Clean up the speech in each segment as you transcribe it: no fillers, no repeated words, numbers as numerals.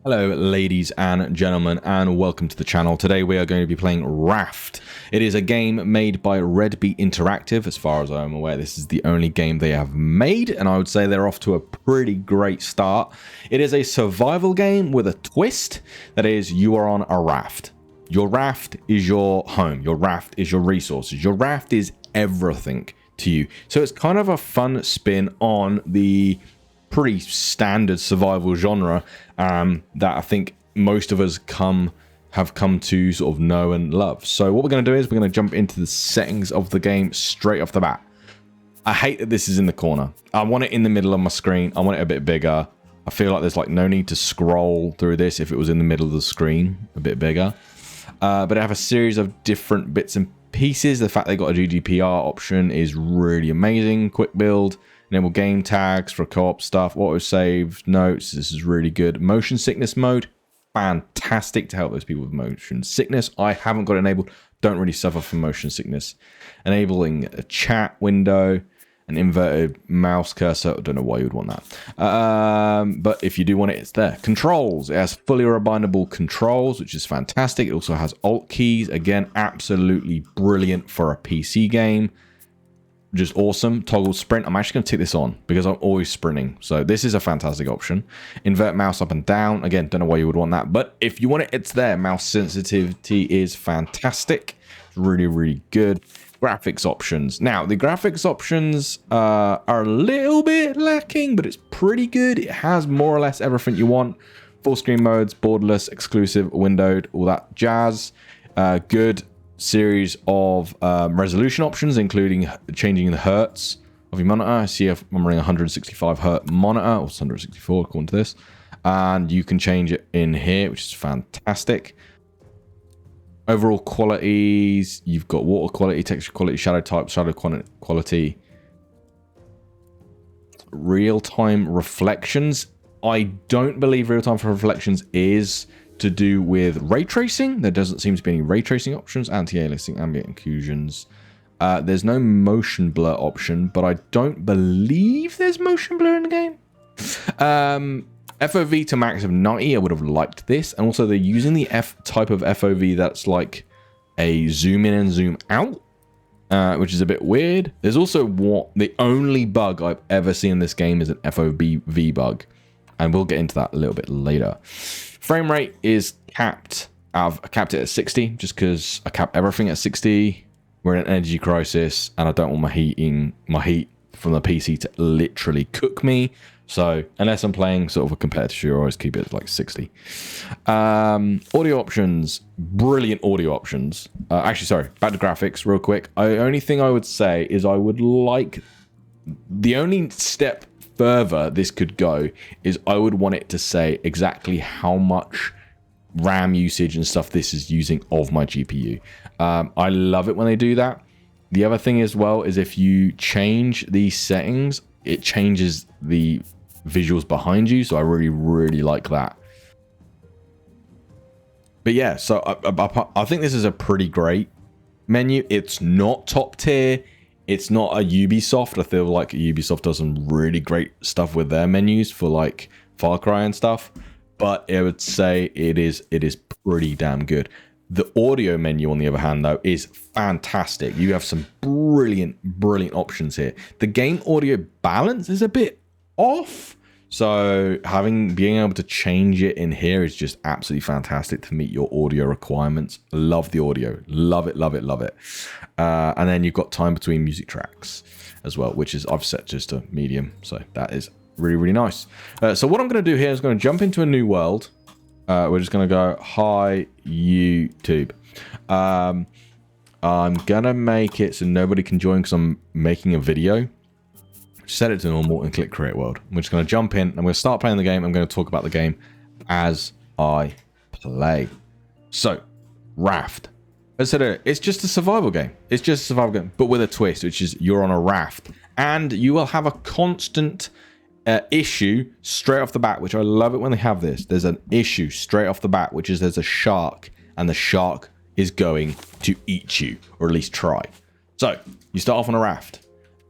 Hello ladies and gentlemen, and welcome to the channel. Today we are going to be playing Raft. It is a game made by Red Beat Interactive. As far as I'm aware, this is the only game they have made, and I would say they're off to a pretty great start. It is a survival game with a twist. That is, you are on a raft. Your raft is your home. Your raft is your resources. Your raft is everything to you. So it's kind of a fun spin on the pretty standard survival genre that I think most of us have come to sort of know and love. So what we're going to do is we're going to jump into the settings of the game straight off the bat. I hate that this is in the corner. I want it in the middle of my screen. I want it a bit bigger. I feel like there's like no need to scroll through this if it was in the middle of the screen a bit bigger. But I have a series of different bits and pieces. The fact they got a GDPR option is really amazing. Quick build. Enable game tags for co-op stuff, auto-save, notes. This is really good. Motion sickness mode, fantastic to help those people with motion sickness. I haven't got it enabled, don't really suffer from motion sickness. Enabling a chat window, an inverted mouse cursor. I don't know why you would want that. But if you do want it, it's there. Controls, it has fully rebindable controls, which is fantastic. It also has alt keys. Again, absolutely brilliant for a PC game. Just awesome. Toggle sprint. I'm actually going to take this on because I'm always sprinting. So this is a fantastic option. Invert mouse up and down. Again, don't know why you would want that. But if you want it, it's there. Mouse sensitivity is fantastic. It's really, really good. Graphics options. Now, the graphics options are a little bit lacking, but it's pretty good. It has more or less everything you want. Full screen modes, borderless, exclusive, windowed, all that jazz. Good series of resolution options, including changing the hertz of your monitor. I see I'm running 165 hertz monitor, or 164 according to this, and you can change it in here, which is fantastic. Overall qualities, you've got water quality, texture quality, shadow type, shadow quality, real-time reflections. I don't believe real-time reflections is to do with ray tracing. There doesn't seem to be any ray tracing options. Anti-aliasing, ambient occlusions. There's no motion blur option, but I don't believe there's motion blur in the game. FOV to max of 90. I would have liked this. And also they're using the type of FOV that's like a zoom in and zoom out, which is a bit weird. There's also the only bug I've ever seen in this game is an FOV bug. And we'll get into that a little bit later. Frame rate is capped. I've capped it at 60 just because I cap everything at 60. We're in an energy crisis and I don't want my heat from the PC to literally cook me. So unless I'm playing sort of a competitive shooter, I always keep it at like 60. Audio options, brilliant audio options. Actually, sorry, back to graphics real quick. The only thing I would say is I would like the only step further this could go is I would want it to say exactly how much RAM usage and stuff this is using of my GPU. I love it when they do that. The other thing as well is if you change these settings, it changes the visuals behind you. So I really, really like that. But yeah, so I think this is a pretty great menu. It's not top tier. It's not a Ubisoft. I feel like Ubisoft does some really great stuff with their menus for like Far Cry and stuff. But I would say it is pretty damn good. The audio menu, on the other hand, though, is fantastic. You have some brilliant, brilliant options here. The game audio balance is a bit off. So being able to change it in here is just absolutely fantastic to meet your audio requirements. Love the audio. Love it, love it, love it. And then you've got time between music tracks as well, which is I've set just to medium. So that is really, really nice. So what I'm going to do here is going to jump into a new world. We're just going to go, hi, YouTube. I'm going to make it so nobody can join because I'm making a video. Set it to normal and click create world. We're just going to jump in. I'm going to start playing the game. I'm going to talk about the game as I play. So, Raft. As I said, it's just a survival game. It's just a survival game, but with a twist, which is you're on a raft. And you will have a constant issue straight off the bat, which I love it when they have this. There's an issue straight off the bat, which is there's a shark, and the shark is going to eat you, or at least try. So, you start off on a raft.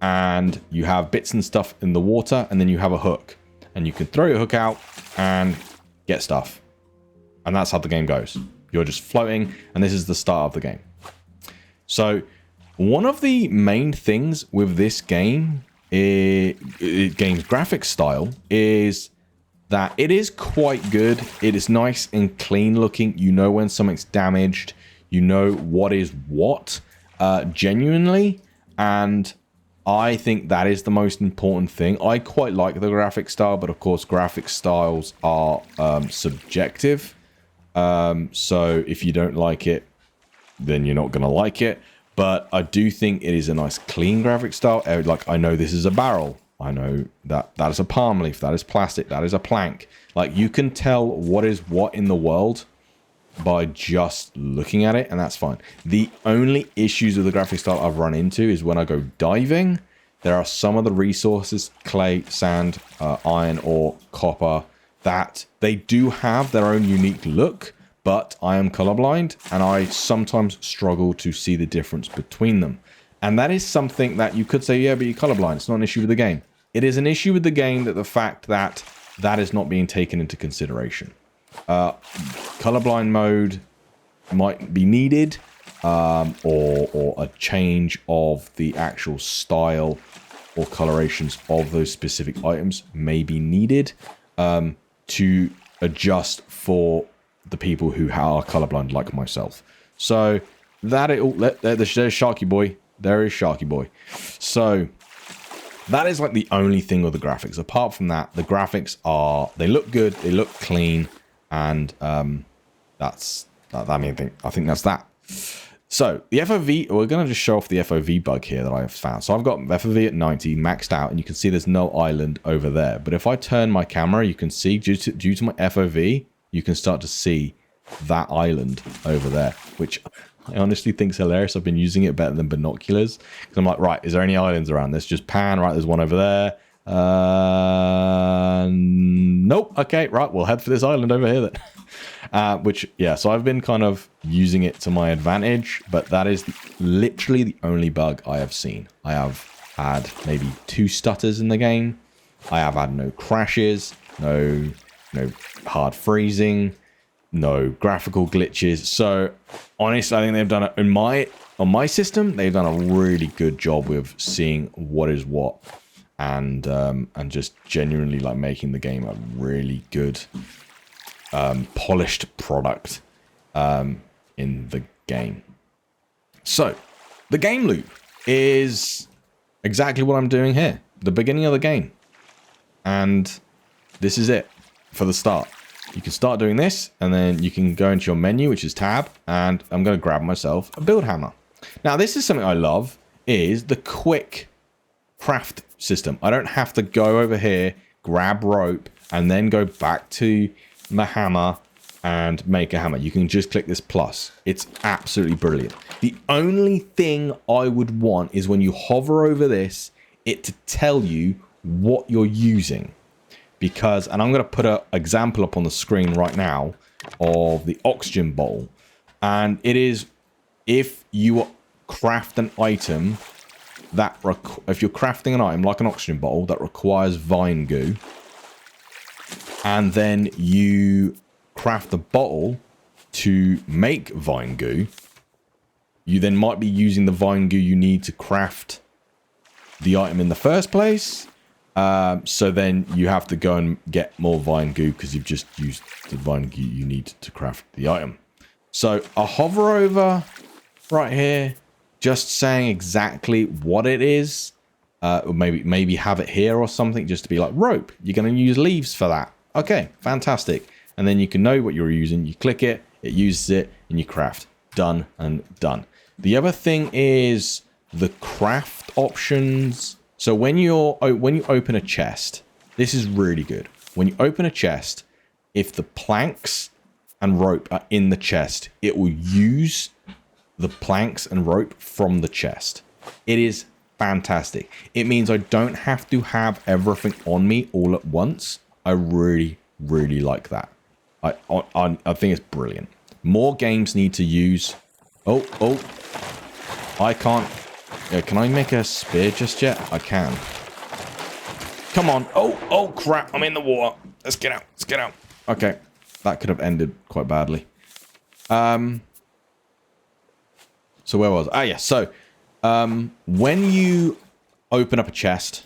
And you have bits and stuff in the water, and then you have a hook. And you can throw your hook out and get stuff. And that's how the game goes. You're just floating, and this is the start of the game. So, one of the main things with this game, game's graphic style, is that it is quite good. It is nice and clean looking. You know when something's damaged. You know what is what, genuinely. And I think that is the most important thing. I quite like the graphic style, but of course, graphic styles are subjective. So if you don't like it, then you're not going to like it. But I do think it is a nice clean graphic style. Like, I know this is a barrel. I know that is a palm leaf. That is plastic. That is a plank. Like, you can tell what is what in the world by just looking at it, and that's fine. The only issues with the graphic style I've run into is when I go diving. There are some of the resources, clay, sand, iron, ore, copper, that they do have their own unique look, but I am colorblind, and I sometimes struggle to see the difference between them. And that is something that you could say, yeah, but you're colorblind. It's not an issue with the game. It is an issue with the game that the fact that that is not being taken into consideration. Colorblind mode might be needed, or a change of the actual style or colorations of those specific items may be needed to adjust for the people who are colorblind like myself. So that there's Sharky Boy. There is Sharky Boy. So that is like the only thing with the graphics. Apart from that, the graphics they look good, they look clean, and that's that main thing. I think that's that. So the FOV, we're going to just show off the FOV bug here that I have found. So I've got FOV at 90 maxed out, and you can see there's no island over there. But if I turn my camera, you can see due to my FOV, you can start to see that island over there, which I honestly think is hilarious. I've been using it better than binoculars, because I'm like, right, is there any islands around? Let's just pan. Right, there's one over there. Nope. Okay, right, we'll head for this island over here then. Which, yeah, so I've been kind of using it to my advantage, but that is literally the only bug I have seen. I have had maybe 2 stutters in the game. I have had no crashes, no hard freezing, no graphical glitches. So honestly, I think they've done it on my system. They've done a really good job with seeing what is what, and just genuinely like making the game a really good polished product in the game. So the game loop is exactly what I'm doing here, the beginning of the game, and this is it for the start. You can start doing this, and then you can go into your menu, which is tab, and I'm going to grab myself a build hammer. Now, this is something I love, is the quick craft system. I don't have to go over here, grab rope, and then go back to the hammer and make a hammer. You can just click this plus. It's absolutely brilliant. The only thing I would want is when you hover over this, it to tell you what you're using. Because, and I'm going to put an example up on the screen right now of the oxygen bowl. And it is, if you craft an item that, if you're crafting an item like an oxygen bowl that requires vine goo, and then you craft a bottle to make vine goo, you then might be using the vine goo you need to craft the item in the first place. So then you have to go and get more vine goo because you've just used the vine goo you need to craft the item. So I hover over right here, just saying exactly what it is. Or maybe have it here or something, just to be like, rope. You're going to use leaves for that. Okay, fantastic. And then you can know what you're using. You click it, it uses it, and you craft. Done and done. The other thing is the craft options. So when you open a chest, this is really good. When you open a chest, if the planks and rope are in the chest, it will use the planks and rope from the chest. It is fantastic. It means I don't have to have everything on me all at once. I really, really like that. I think it's brilliant. More games need to use... Oh, I can't... can I make a spear just yet? I can. Come on. Oh, crap. I'm in the water. Let's get out. Okay. that could have ended quite badly. So where was I? Ah, yeah. So when you open up a chest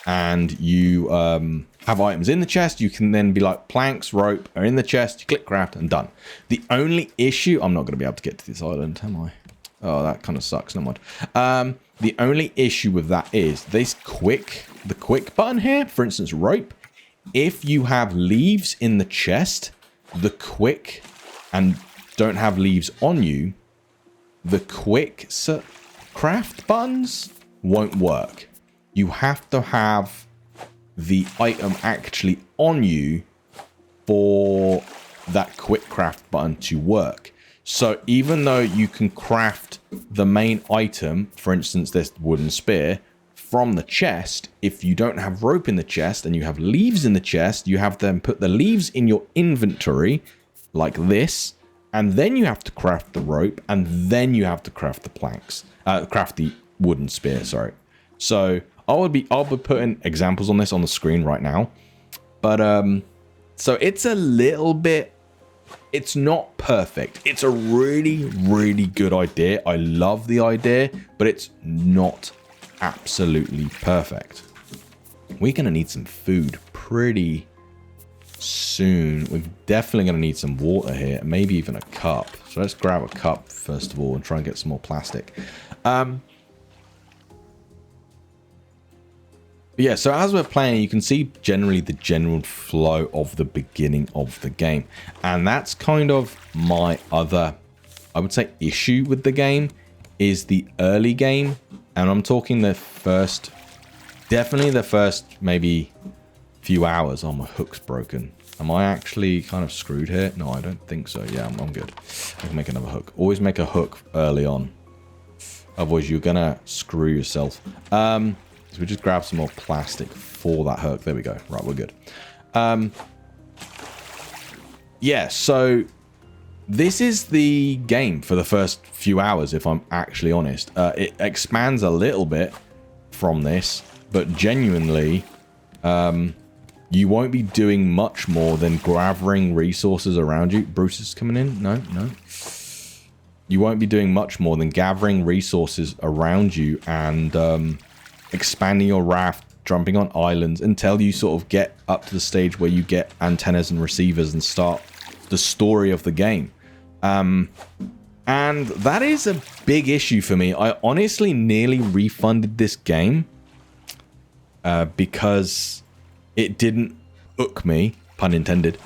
and you have items in the chest, you can then be like, planks, rope are in the chest. You click craft and done. The only issue, I'm not going to be able to get to this island, am I? Oh, that kind of sucks. Never mind. The only issue with that is this the quick button here, for instance, rope. If you have leaves in the chest, the quick and don't have leaves on you, the quick craft buttons won't work. You have to have the item actually on you for that quick craft button to work. So even though you can craft the main item, for instance, this wooden spear, from the chest, if you don't have rope in the chest and you have leaves in the chest, you have them put the leaves in your inventory like this, and then you have to craft the rope, and then you have to craft the planks, craft the wooden spear, sorry. So I'll be putting examples on this on the screen right now. But so it's a little bit, it's not perfect. It's a really, really good idea. I love the idea, but it's not absolutely perfect. We're going to need some food pretty soon. We're definitely going to need some water here, maybe even a cup. So let's grab a cup first of all and try and get some more plastic. Yeah, so as we're playing, you can see generally the general flow of the beginning of the game. And that's kind of my other, I would say, issue with the game is the early game. And I'm talking the first, definitely the first maybe few hours. Oh, my hook's broken. Am I actually kind of screwed here? No, I don't think so. Yeah, I'm good. I can make another hook. Always make a hook early on. Otherwise, you're going to screw yourself. So we just grab some more plastic for that hook. There we go. Right, we're good. Yeah, so this is the game for the first few hours, if I'm actually honest. It expands a little bit from this, but genuinely, you won't be doing much more than gathering resources around you. Bruce is coming in? No. You won't be doing much more than gathering resources around you and expanding your raft, jumping on islands until you sort of get up to the stage where you get antennas and receivers and start the story of the game. And that is a big issue for me. I honestly nearly refunded this game because it didn't hook me, pun intended.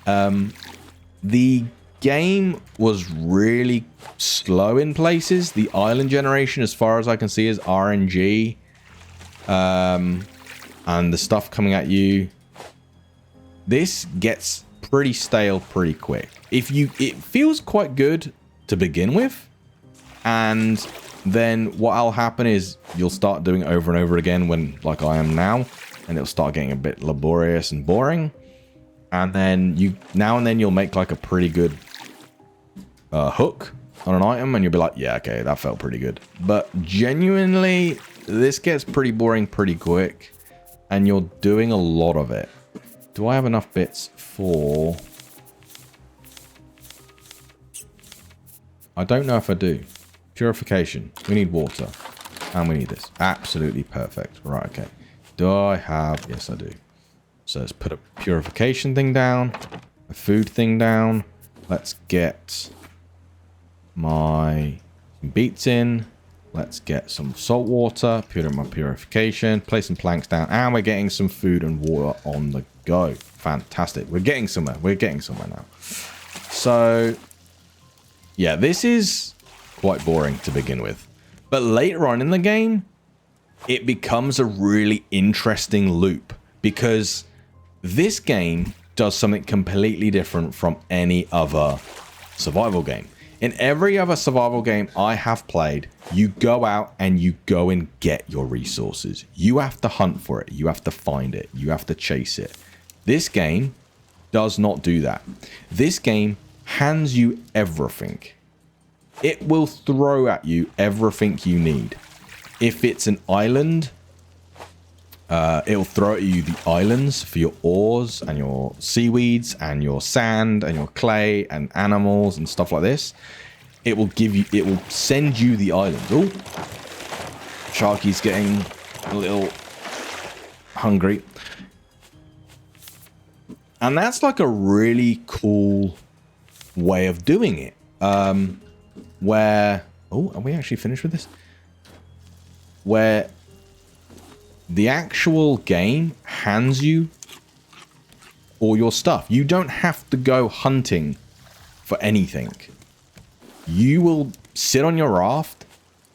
The game was really slow in places. The island generation, as far as I can see, is RNG. And the stuff coming at you, this gets pretty stale pretty quick. It feels quite good to begin with, and then what'll happen is you'll start doing it over and over again when, like I am now, and it'll start getting a bit laborious and boring. And then now and then you'll make like a pretty good hook on an item, and you'll be like, yeah, okay, that felt pretty good. But genuinely, this gets pretty boring pretty quick, and you're doing a lot of it. Do I have enough bits for... I don't know if I do. Purification. We need water. And we need this. Absolutely perfect. Right, okay. Do I have... Yes, I do. So let's put a purification thing down. A food thing down. Let's get my beets in. Let's get some salt water, put in my purification, place some planks down, and we're getting some food and water on the go. Fantastic. We're getting somewhere. We're getting somewhere now. So, yeah, this is quite boring to begin with. But later on in the game, it becomes a really interesting loop because this game does something completely different from any other survival game. In every other survival game I have played, you go out and you go and get your resources. You have to hunt for it. You have to find it. You have to chase it. This game does not do that. This game hands you everything. It will throw at you everything you need. If it's an island, It'll throw at you the islands for your ores and your seaweeds and your sand and your clay and animals and stuff like this. It will send you the islands. Oh, Sharky's getting a little hungry. And that's like a really cool way of doing it. Where, oh, are we actually finished with this? Where the actual game hands you all your stuff. You don't have to go hunting for anything. You will sit on your raft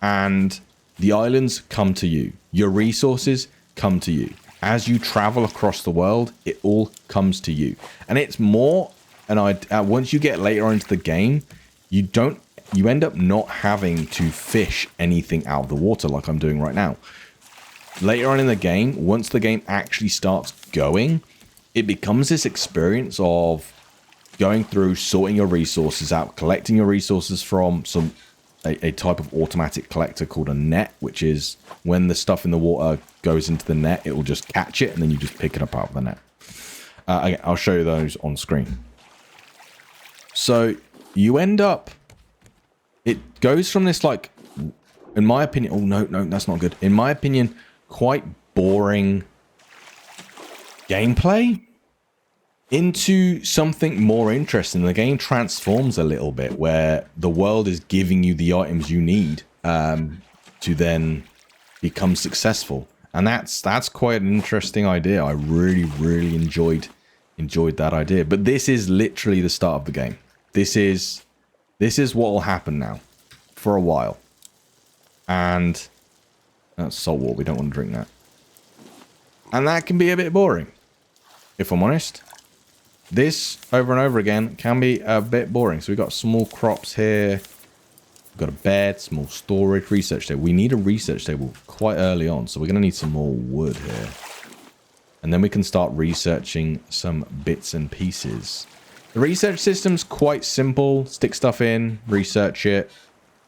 and the islands come to you. Your resources come to you. As you travel across the world, it all comes to you. And it's more, once you get later into the game, you end up not having to fish anything out of the water like I'm doing right now. Later on in the game, once the game actually starts going, it becomes this experience of going through, sorting your resources out, collecting your resources from a type of automatic collector called a net, which is when the stuff in the water goes into the net, it will just catch it, and then you just pick it up out of the net. Okay, I'll show you those on screen. So you end up... It goes from this, like, in my opinion... Oh, no, that's not good. In my opinion, quite boring gameplay into something more interesting. The game transforms a little bit where the world is giving you the items you need to then become successful. And that's quite an interesting idea. I really enjoyed that idea. But this is literally the start of the game. This is what will happen now for a while. And that's salt water. We don't want to drink that. And that can be a bit boring, if I'm honest. This, over and over again, can be a bit boring. So we've got small crops here. We've got a bed, small storage, research table. We need a research table quite early on, so we're going to need some more wood here. And then we can start researching some bits and pieces. The research system's quite simple. Stick stuff in, research it,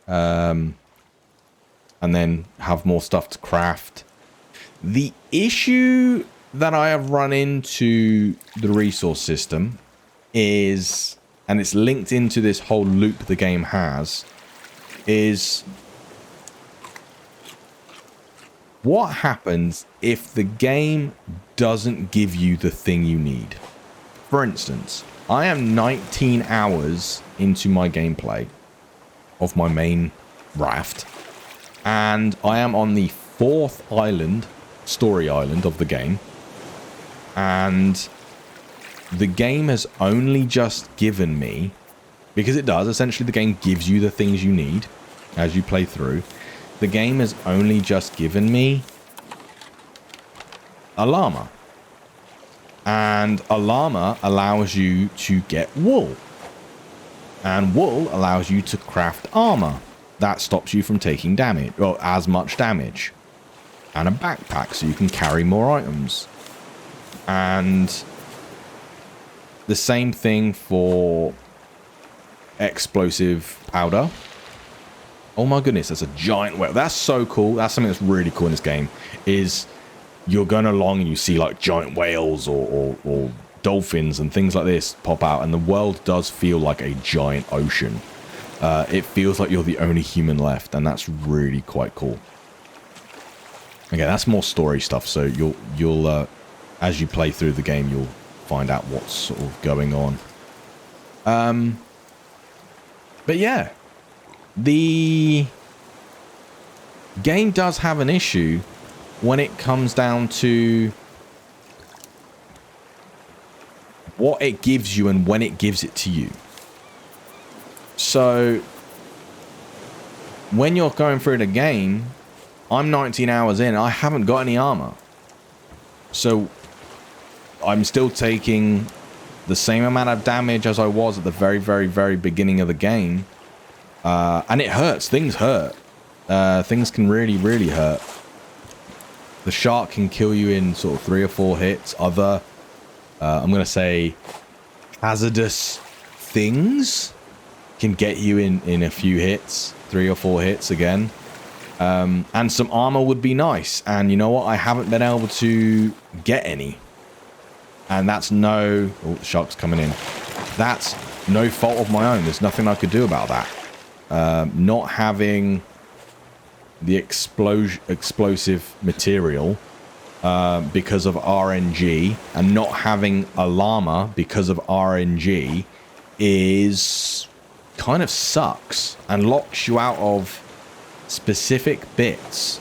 and then have more stuff to craft. The issue that I have run into the resource system is, and it's linked into this whole loop the game has, is what happens if the game doesn't give you the thing you need. For instance, I am 19 hours into my gameplay of my main raft, and I am on the 4th island, story island of the game. And the game has only just given me, because it does, essentially the game gives you the things you need as you play through. The game has only just given me a llama. And a llama allows you to get wool. And wool allows you to craft armor. That stops you from taking damage, or as much damage. And a backpack so you can carry more items. And the same thing for explosive powder. Oh my goodness, that's a giant whale. That's so cool. That's something that's really cool in this game, is you're going along and you see like giant whales or dolphins and things like this pop out, and the world does feel like a giant ocean. It feels like you're the only human left, and that's really quite cool. Okay, that's more story stuff, so you'll as you play through the game, you'll find out what's sort of going on. But yeah, the game does have an issue when it comes down to what it gives you and when it gives it to you. So when you're going through the game, I'm 19 hours in, I haven't got any armor. So I'm still taking the same amount of damage as I was at the very beginning of the game. And it hurts. Things hurt. Things can really hurt. The shark can kill you in sort of 3 or 4 hits. Other, I'm going to say, hazardous things can get you in a few hits. 3 or 4 hits again. And some armor would be nice. And you know what? I haven't been able to get any. And that's no... Oh, the shark's coming in. That's no fault of my own. There's nothing I could do about that. Not having the explosive material because of RNG and not having a llama because of RNG is kind of sucks and locks you out of specific bits.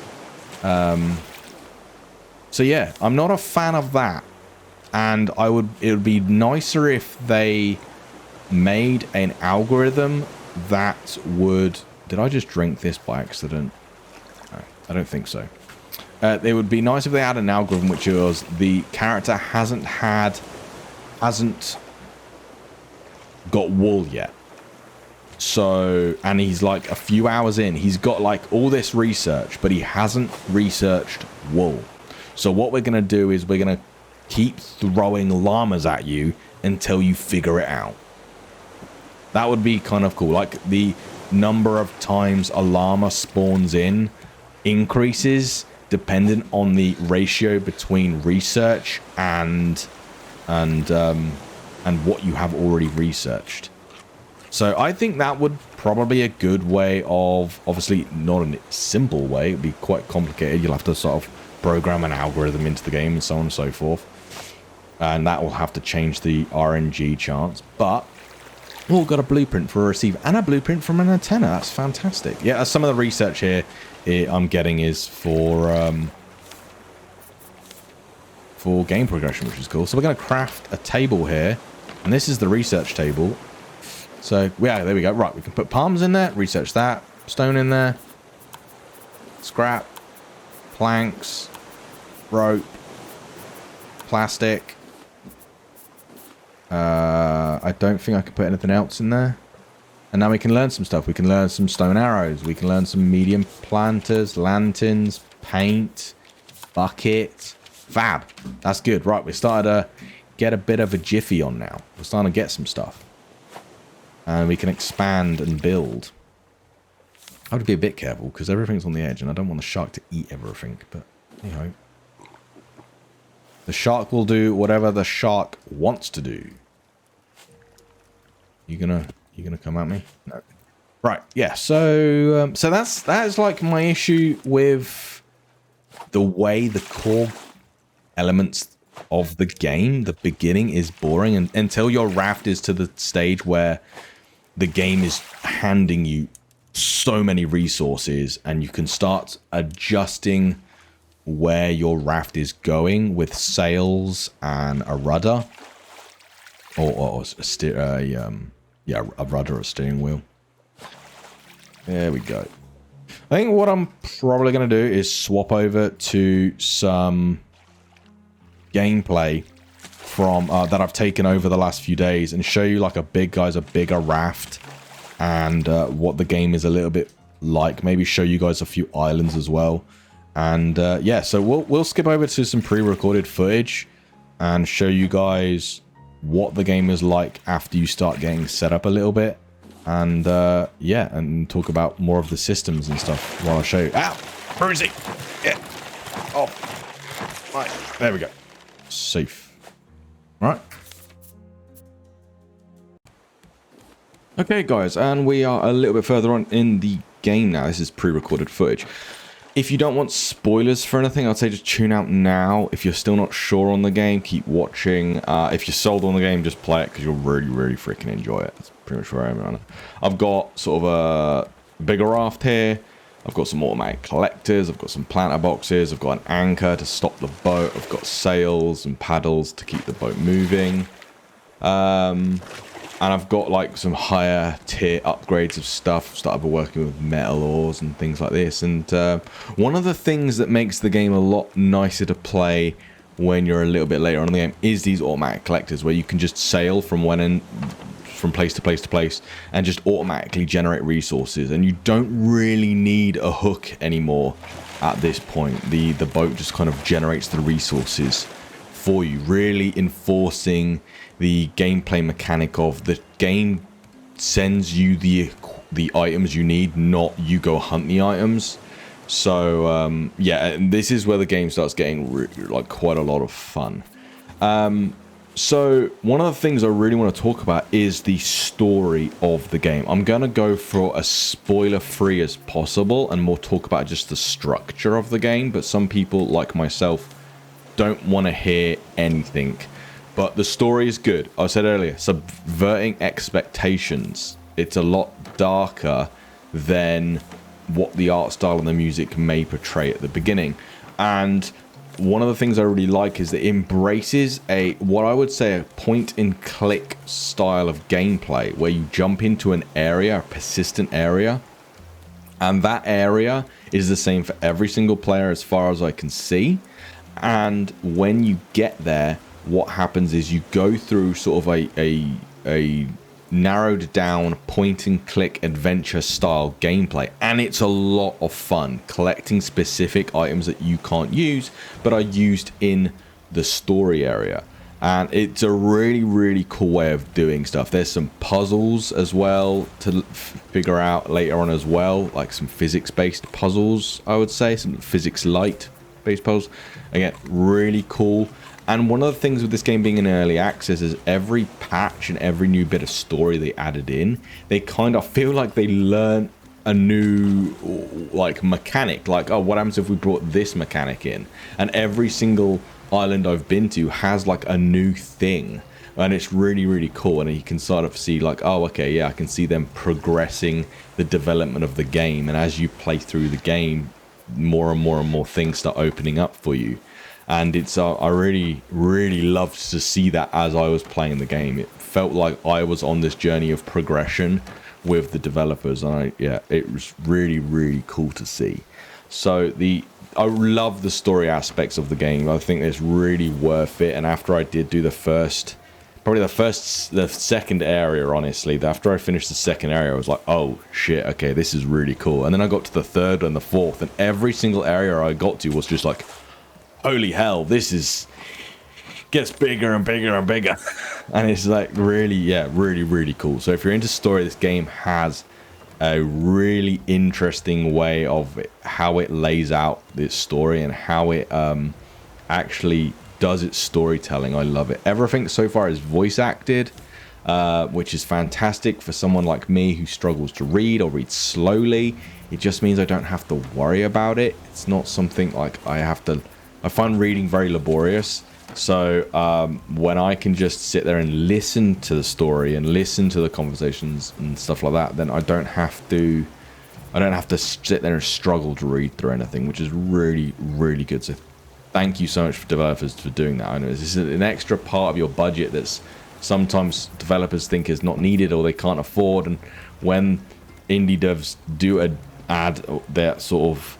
So yeah, I'm not a fan of that. And it would be nicer if they made an algorithm that would... Did I just drink this by accident? No, I don't think so. It would be nice if they had an algorithm which was the character hasn't got wool yet. So, and he's like a few hours in. He's got like all this research, but he hasn't researched wool. So what we're going to do is we're going to keep throwing llamas at you until you figure it out. That would be kind of cool. Like the number of times a llama spawns in increases dependent on the ratio between research and what you have already researched. So I think that would probably be a good way of, obviously not a simple way, it'd be quite complicated. You'll have to sort of program an algorithm into the game and so on and so forth. And that will have to change the RNG chance. But we've got a blueprint for a receiver and a blueprint from an antenna. That's fantastic. Yeah, some of the research here I'm getting is for game progression, which is cool. So we're going to craft a table here. And this is the research table. So, yeah, there we go. Right, we can put palms in there, research that. Stone in there. Scrap. Planks. Rope. Plastic. I don't think I could put anything else in there. And now we can learn some stuff. We can learn some stone arrows. We can learn some medium planters, lanterns, paint, bucket. Fab. That's good. Right, we started to get a bit of a jiffy on now. We're starting to get some stuff. And we can expand and build. I have to be a bit careful because everything's on the edge and I don't want the shark to eat everything. But, you know. The shark will do whatever the shark wants to do. You gonna come at me? No. Right, yeah, so that is like my issue with the way the core elements of the game, the beginning is boring, and until your raft is to the stage where the game is handing you so many resources and you can start adjusting where your raft is going with sails and a rudder or a rudder or steering wheel. There we go. I think what I'm probably going to do is swap over to some gameplay from that I've taken over the last few days and show you like a bigger raft and what the game is a little bit like. Maybe show you guys a few islands as well. And yeah, so we'll skip over to some pre-recorded footage and show you guys what the game is like after you start getting set up a little bit. And yeah, and talk about more of the systems and stuff while I show you. Ow! Bruising! Yeah. Oh. Right. There we go. Safe. Right. Okay, guys, and we are a little bit further on in the game now. This is pre-recorded footage. If you don't want spoilers for anything, I'd say just tune out now. If you're still not sure on the game, keep watching. If you're sold on the game, just play it because you'll really, really freaking enjoy it. That's pretty much where I am on it. I've got sort of a bigger raft here. I've got some automatic collectors. I've got some planter boxes. I've got an anchor to stop the boat. I've got sails and paddles to keep the boat moving. And I've got like some higher tier upgrades of stuff. Started working with metal ores and things like this. And one of the things that makes the game a lot nicer to play when you're a little bit later on in the game is these automatic collectors, where you can just sail from place to place to place and just automatically generate resources. And you don't really need a hook anymore at this point. The boat just kind of generates the resources for you, really enforcing the gameplay mechanic of the game sends you the items you need, not you go hunt the items. So yeah, and this is where the game starts getting like quite a lot of fun. So one of the things I really want to talk about is the story of the game. I'm going to go for as spoiler-free as possible and more talk about just the structure of the game. But some people, like myself, don't want to hear anything. But the story is good. I said earlier, subverting expectations. It's a lot darker than what the art style and the music may portray at the beginning. And one of the things I really like is that it embraces what I would say a point-and-click style of gameplay, where you jump into an area, a persistent area, and that area is the same for every single player as far as I can see. And when you get there, what happens is you go through sort of a narrowed down point-and-click adventure style gameplay, and it's a lot of fun collecting specific items that you can't use but are used in the story area. And it's a really cool way of doing stuff. There's some puzzles as well to figure out later on as well, like some physics-based puzzles, I would say, some physics light based puzzles. Again, really cool. And one of the things with this game being in early access is every patch and every new bit of story they added in, they kind of feel like they learn a new like mechanic. Like, oh, what happens if we brought this mechanic in? And every single island I've been to has like a new thing. And it's really cool. And you can sort of see like, oh, okay, yeah, I can see them progressing the development of the game. And as you play through the game, more and more things start opening up for you. And it's I really loved to see that as I was playing the game. It felt like I was on this journey of progression with the developers, and yeah, it was really cool to see. So I love the story aspects of the game. I think it's really worth it. And after I did do the second area, honestly, after I finished the second area, I was like, oh shit, okay, this is really cool. And then I got to the third and the fourth, and every single area I got to was just like, holy hell, this gets bigger and bigger and bigger. And it's like really cool. So if you're into story, this game has a really interesting way of how it lays out its story and how it actually does its storytelling. I love it. Everything so far is voice acted, which is fantastic for someone like me who struggles to read or read slowly. It just means I don't have to worry about it. It's not something like I find reading very laborious. So when I can just sit there and listen to the story and listen to the conversations and stuff like that, then I don't have to sit there and struggle to read through anything, which is really good. So thank you so much for developers for doing that. I know this is an extra part of your budget that's sometimes developers think is not needed or they can't afford, and when indie devs do add that sort of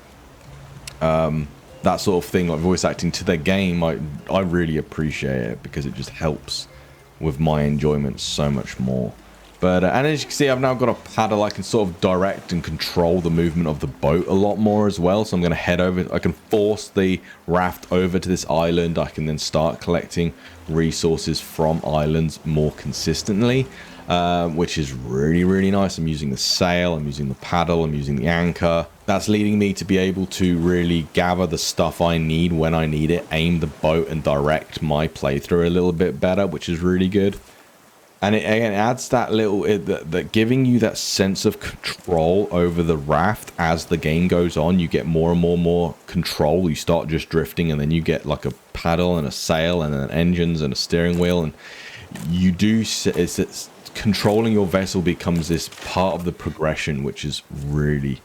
thing like voice acting to their game, I really appreciate it, because it just helps with my enjoyment so much more. But and as you can see, I've now got a paddle. I can sort of direct and control the movement of the boat a lot more as well. So I'm going to head over. I can force the raft over to this island. I can then start collecting resources from islands more consistently, which is really nice. I'm using the sail, I'm using the paddle, I'm using the anchor. That's leading me to be able to really gather the stuff I need when I need it, aim the boat and direct my playthrough a little bit better, which is really good. And it again adds that little, that giving you that sense of control over the raft as the game goes on. You get more and more control. You start just drifting, and then you get like a paddle and a sail and then engines and a steering wheel, and you do. It's controlling your vessel becomes this part of the progression, which is really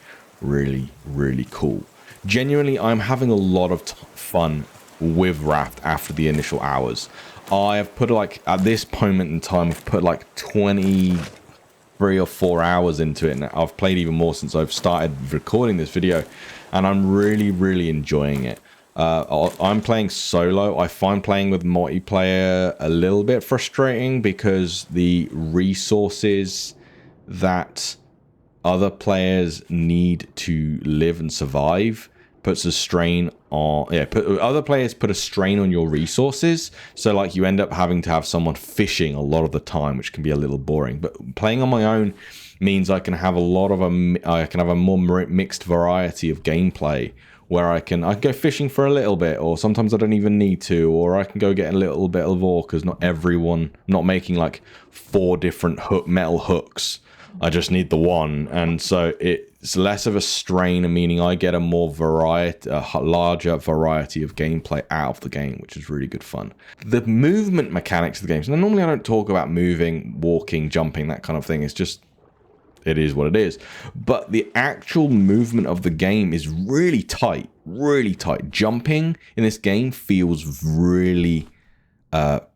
cool. Genuinely, I'm having a lot of fun with Raft after the initial hours. I have put at this moment in time, I've put like 23 or 4 hours into it, and I've played even more since I've started recording this video, and I'm really enjoying it. I'm playing solo. I find playing with multiplayer a little bit frustrating because the resources that other players need to live and survive puts a strain on, yeah, other players put a strain on your resources. So like you end up having to have someone fishing a lot of the time, which can be a little boring. But playing on my own means I can have a more mixed variety of gameplay, where I can go fishing for a little bit, or sometimes I don't even need to, or I can go get a little bit of ore, because I'm not making like 4 different metal hooks. I just need the one, and so it's less of a strain, meaning I get a larger variety of gameplay out of the game, which is really good fun. The movement mechanics of the game. So normally I don't talk about moving, walking, jumping, that kind of thing. It's just, it is what it is. But the actual movement of the game is really tight, really tight. Jumping in this game feels really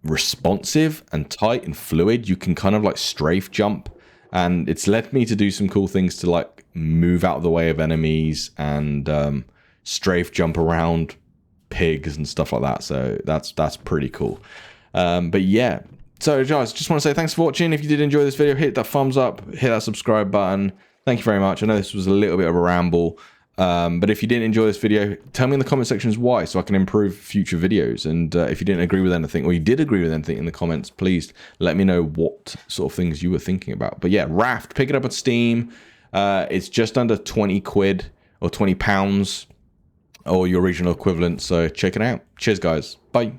responsive and tight and fluid. You can kind of like strafe jump, and it's led me to do some cool things to like move out of the way of enemies and strafe jump around pigs and stuff like that. So that's pretty cool. But yeah. So guys, just want to say thanks for watching. If you did enjoy this video, hit that thumbs up, hit that subscribe button. Thank you very much. I know this was a little bit of a ramble, but if you didn't enjoy this video, tell me in the comment sections why, so I can improve future videos. And if you didn't agree with anything, or you did agree with anything in the comments, please let me know what sort of things you were thinking about. But yeah, Raft, pick it up on Steam. It's just under 20 quid or 20 pounds or your regional equivalent. So check it out. Cheers guys. Bye.